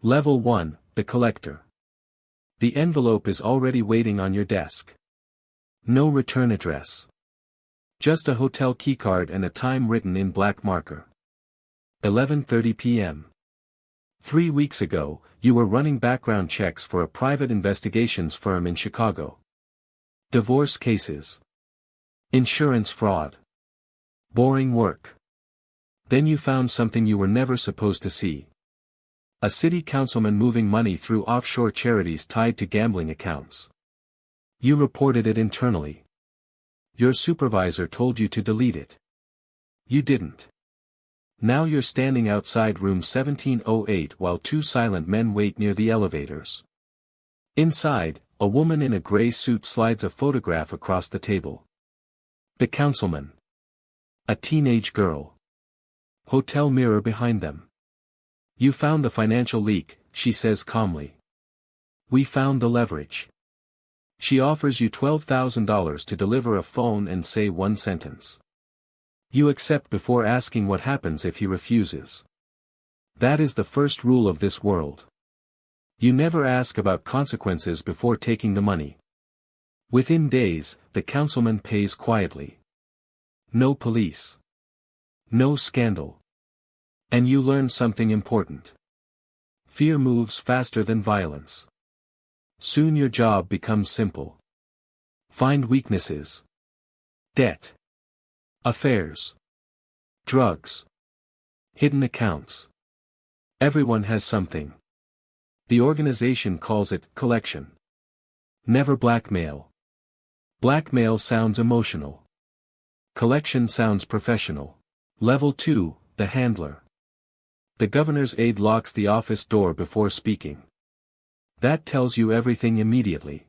Level 1, the collector. The envelope is already waiting on your desk. No return address. Just a hotel keycard and a time written in black marker. 11:30 p.m. 3 weeks ago, you were running background checks for a private investigations firm in Chicago. Divorce cases. Insurance fraud. Boring work. Then you found something you were never supposed to see. A city councilman moving money through offshore charities tied to gambling accounts. You reported it internally. Your supervisor told you to delete it. You didn't. Now you're standing outside room 1708 while two silent men wait near the elevators. Inside, a woman in a gray suit slides a photograph across the table. The councilman. A teenage girl. Hotel mirror behind them. You found the financial leak, she says calmly. We found the leverage. She offers you $12,000 to deliver a phone and say one sentence. You accept before asking what happens if he refuses. That is the first rule of this world. You never ask about consequences before taking the money. Within days, the councilman pays quietly. No police. No scandal. And you learn something important. Fear moves faster than violence. Soon your job becomes simple. Find weaknesses. Debt. Affairs. Drugs. Hidden accounts. Everyone has something. The organization calls it collection. Never blackmail. Blackmail sounds emotional. Collection sounds professional. Level 2, the handler. The governor's aide locks the office door before speaking. That tells you everything immediately.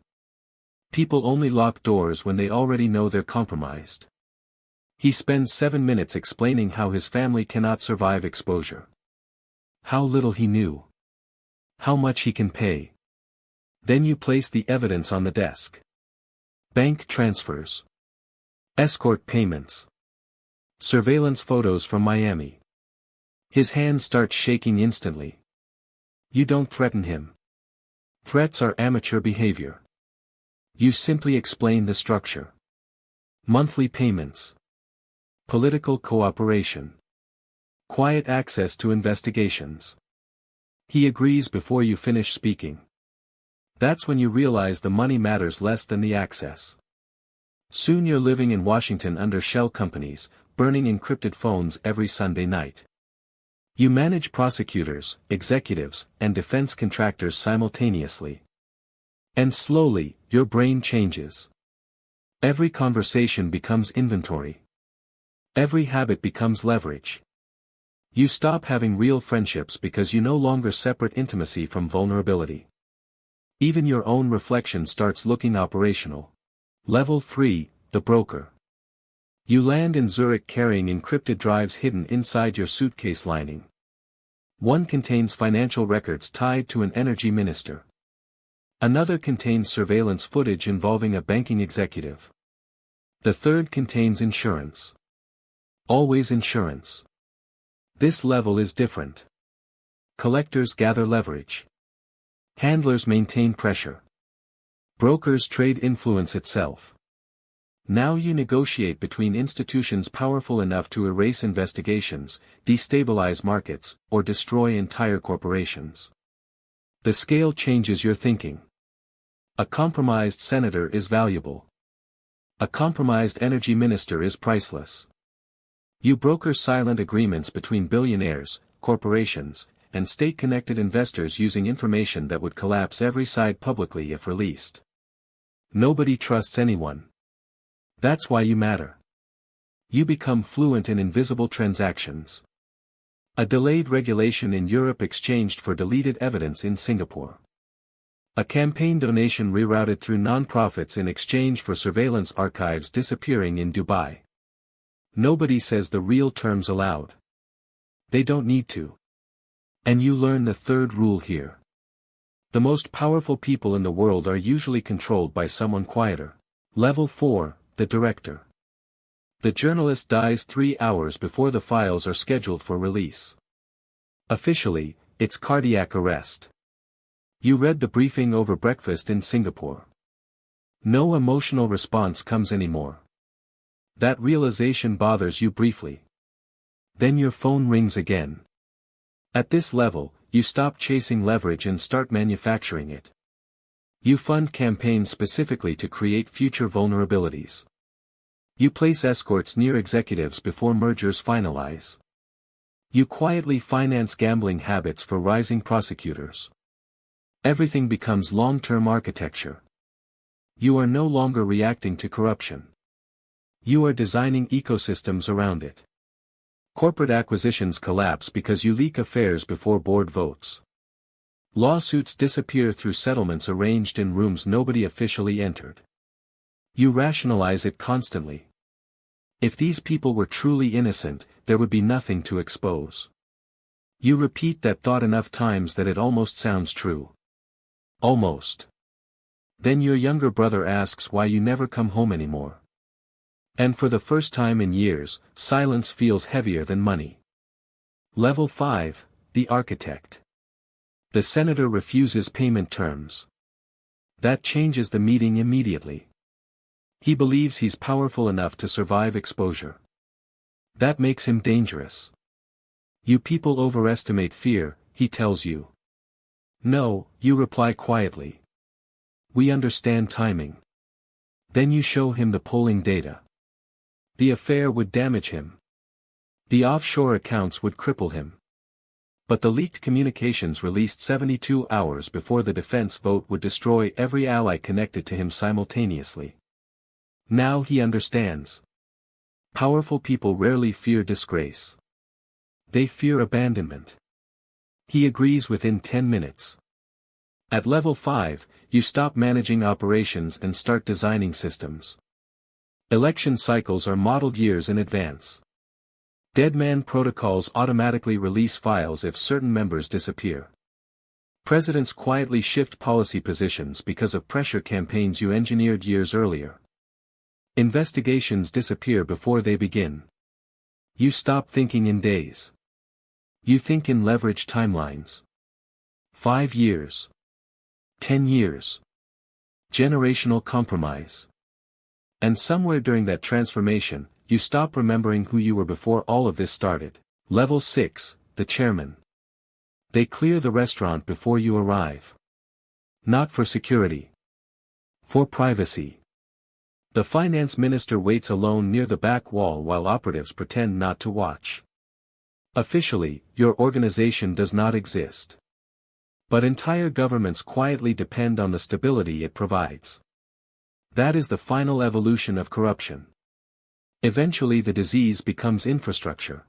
People only lock doors when they already know they're compromised. He spends 7 minutes explaining how his family cannot survive exposure. How little he knew. How much he can pay. Then you place the evidence on the desk. Bank transfers. Escort payments. Surveillance photos from Miami. His hand starts shaking instantly. You don't threaten him. Threats are amateur behavior. You simply explain the structure. Monthly payments. Political cooperation. Quiet access to investigations. He agrees before you finish speaking. That's when you realize the money matters less than the access. Soon you're living in Washington under shell companies, burning encrypted phones every Sunday night. You manage prosecutors, executives, and defense contractors simultaneously. And slowly, your brain changes. Every conversation becomes inventory. Every habit becomes leverage. You stop having real friendships because you no longer separate intimacy from vulnerability. Even your own reflection starts looking operational. Level 3, the broker. You land in Zurich carrying encrypted drives hidden inside your suitcase lining. One contains financial records tied to an energy minister. Another contains surveillance footage involving a banking executive. The third contains insurance. Always insurance. This level is different. Collectors gather leverage. Handlers maintain pressure. Brokers trade influence itself. Now you negotiate between institutions powerful enough to erase investigations, destabilize markets, or destroy entire corporations. The scale changes your thinking. A compromised senator is valuable. A compromised energy minister is priceless. You broker silent agreements between billionaires, corporations, and state-connected investors using information that would collapse every side publicly if released. Nobody trusts anyone. That's why you matter. You become fluent in invisible transactions. A delayed regulation in Europe exchanged for deleted evidence in Singapore. A campaign donation rerouted through non-profits in exchange for surveillance archives disappearing in Dubai. Nobody says the real terms aloud. They don't need to. And you learn the third rule here. The most powerful people in the world are usually controlled by someone quieter. Level 4, the director. The journalist dies 3 hours before the files are scheduled for release. Officially, it's cardiac arrest. You read the briefing over breakfast in Singapore. No emotional response comes anymore. That realization bothers you briefly. Then your phone rings again. At this level, you stop chasing leverage and start manufacturing it. You fund campaigns specifically to create future vulnerabilities. You place escorts near executives before mergers finalize. You quietly finance gambling habits for rising prosecutors. Everything becomes long-term architecture. You are no longer reacting to corruption. You are designing ecosystems around it. Corporate acquisitions collapse because you leak affairs before board votes. Lawsuits disappear through settlements arranged in rooms nobody officially entered. You rationalize it constantly. If these people were truly innocent, there would be nothing to expose. You repeat that thought enough times that it almost sounds true. Almost. Then your younger brother asks why you never come home anymore. And for the first time in years, silence feels heavier than money. Level 5, the architect. The senator refuses payment terms. That changes the meeting immediately. He believes he's powerful enough to survive exposure. That makes him dangerous. You people overestimate fear, he tells you. No, you reply quietly. We understand timing. Then you show him the polling data. The affair would damage him. The offshore accounts would cripple him. But the leaked communications released 72 hours before the defense vote would destroy every ally connected to him simultaneously. Now he understands. Powerful people rarely fear disgrace. They fear abandonment. He agrees within 10 minutes. At level 5, you stop managing operations and start designing systems. Election cycles are modeled years in advance. Deadman protocols automatically release files if certain members disappear. Presidents quietly shift policy positions because of pressure campaigns you engineered years earlier. Investigations disappear before they begin. You stop thinking in days. You think in leveraged timelines. 5 years. 10 years. Generational compromise. And somewhere during that transformation, you stop remembering who you were before all of this started. Level 6, the chairman. They clear the restaurant before you arrive. Not for security. For privacy. The finance minister waits alone near the back wall while operatives pretend not to watch. Officially, your organization does not exist. But entire governments quietly depend on the stability it provides. That is the final evolution of corruption. Eventually the disease becomes infrastructure.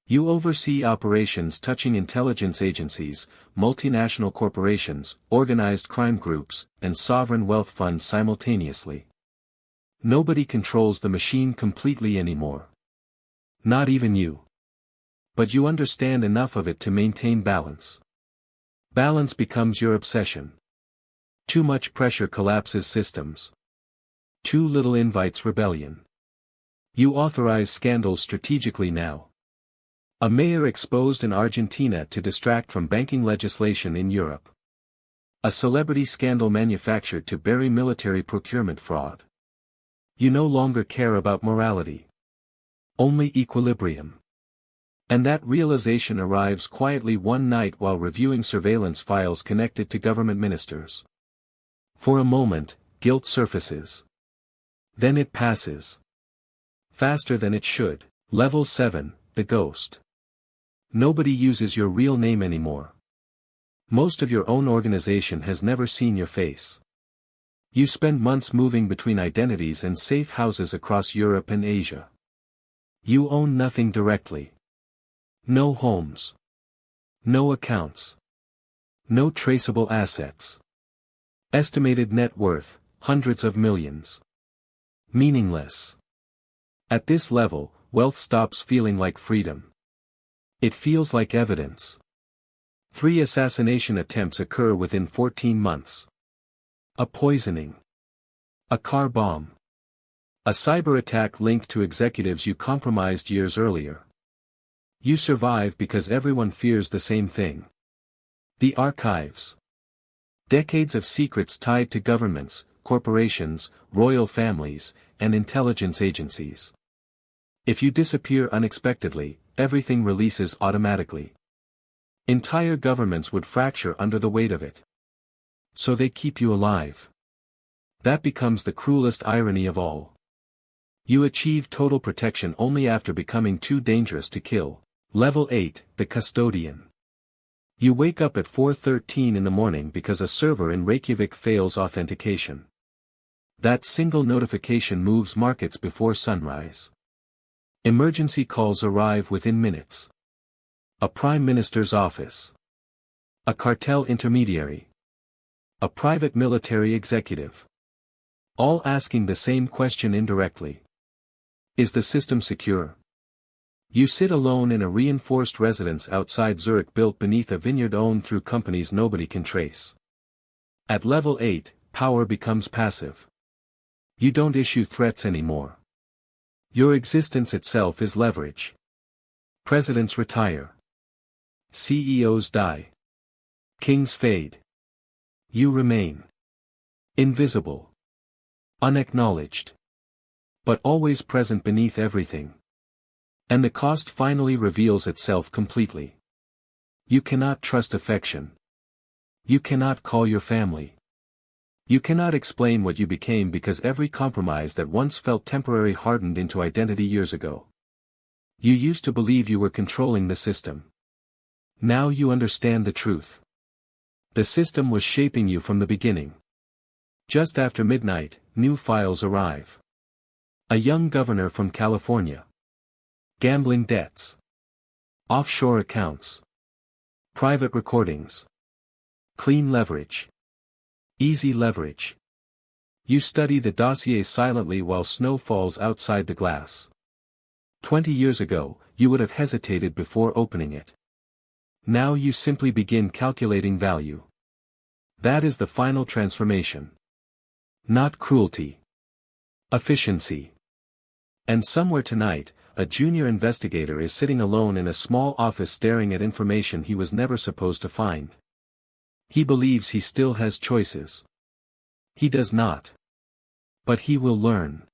You oversee operations touching intelligence agencies, multinational corporations, organized crime groups, and sovereign wealth funds simultaneously. Nobody controls the machine completely anymore. Not even you. But you understand enough of it to maintain balance. Balance becomes your obsession. Too much pressure collapses systems. Too little invites rebellion. You authorize scandals strategically now. A mayor exposed in Argentina to distract from banking legislation in Europe. A celebrity scandal manufactured to bury military procurement fraud. You no longer care about morality. Only equilibrium. And that realization arrives quietly one night while reviewing surveillance files connected to government ministers. For a moment, guilt surfaces. Then it passes. Faster than it should. Level 7, the ghost. Nobody uses your real name anymore. Most of your own organization has never seen your face. You spend months moving between identities and safe houses across Europe and Asia. You own nothing directly. No homes. No accounts. No traceable assets. Estimated net worth, hundreds of millions. Meaningless. At this level, wealth stops feeling like freedom. It feels like evidence. 3 assassination attempts occur within 14 months. A poisoning. A car bomb. A cyber attack linked to executives you compromised years earlier. You survive because everyone fears the same thing. The archives. Decades of secrets tied to governments, corporations, royal families, and intelligence agencies. If you disappear unexpectedly, everything releases automatically. Entire governments would fracture under the weight of it. So they keep you alive. That becomes the cruelest irony of all. You achieve total protection only after becoming too dangerous to kill. Level 8, the custodian. You wake up at 4:13 in the morning because a server in Reykjavik fails authentication. That single notification moves markets before sunrise. Emergency calls arrive within minutes. A prime minister's office. A cartel intermediary. A private military executive. All asking the same question indirectly. Is the system secure? You sit alone in a reinforced residence outside Zurich built beneath a vineyard owned through companies nobody can trace. At level 8, power becomes passive. You don't issue threats anymore. Your existence itself is leverage. Presidents retire. CEOs die. Kings fade. You remain. Invisible. Unacknowledged. But always present beneath everything. And the cost finally reveals itself completely. You cannot trust affection. You cannot call your family. You cannot explain what you became because every compromise that once felt temporary hardened into identity years ago. You used to believe you were controlling the system. Now you understand the truth. The system was shaping you from the beginning. Just after midnight, new files arrive. A young governor from California. Gambling debts. Offshore accounts. Private recordings. Clean leverage. Easy leverage. You study the dossier silently while snow falls outside the glass. 20 years ago, you would have hesitated before opening it. Now you simply begin calculating value. That is the final transformation. Not cruelty. Efficiency. And somewhere tonight, a junior investigator is sitting alone in a small office staring at information he was never supposed to find. He believes he still has choices. He does not. But he will learn.